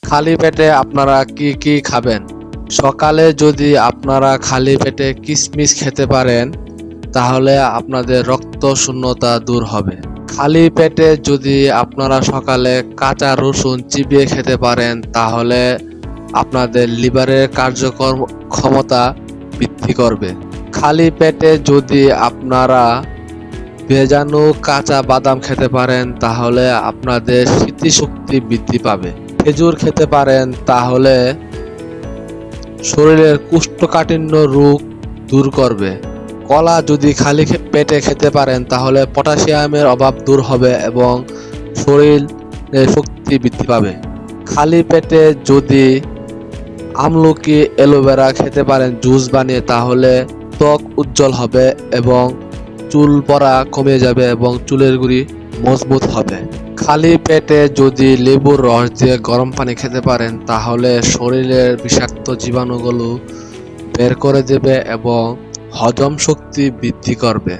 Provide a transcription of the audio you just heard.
খালি পেটে আপনারা কি কি খাবেন? সকালে যদি আপনারা খালি পেটে কিশমিশ খেতে পারেন তাহলে আপনাদের রক্ত শূন্যতা দূর হবে। খালি পেটে যদি আপনারা সকালে কাঁচা রসুন চিবিয়ে খেতে পারেন তাহলে আপনাদের লিভারের কার্যকর ক্ষমতা বৃদ্ধি করবে। খালি পেটে যদি আপনারা ভেজানো কাঁচা বাদাম খেতে পারেন তাহলে আপনাদের স্মৃতিশক্তি বৃদ্ধি পাবে। খেজুর খেতে পারেন তাহলে শরীরের কোষ্ঠকাঠিন্য রোগ দূর করবে। কলা যদি খালি পেটে খেতে পারেন তাহলে পটাশিয়ামের অভাব দূর হবে এবং শরীরে শক্তি বৃদ্ধি পাবে। খালি পেটে যদি আমলকি অ্যালোভেরা খেতে পারেন জুস বানিয়ে তাহলে ত্বক উজ্জ্বল হবে এবং চুল পড়া কমে যাবে এবং চুলের গুঁড়ি মজবুত হবে। খালি পেটে যদি লেবুর রস দিয়ে গরম পানি খেতে পারেন তাহলে শরীরের বিষাক্ত জীবাণুগুলো বের করে দেবে এবং হজম শক্তি বৃদ্ধি করবে।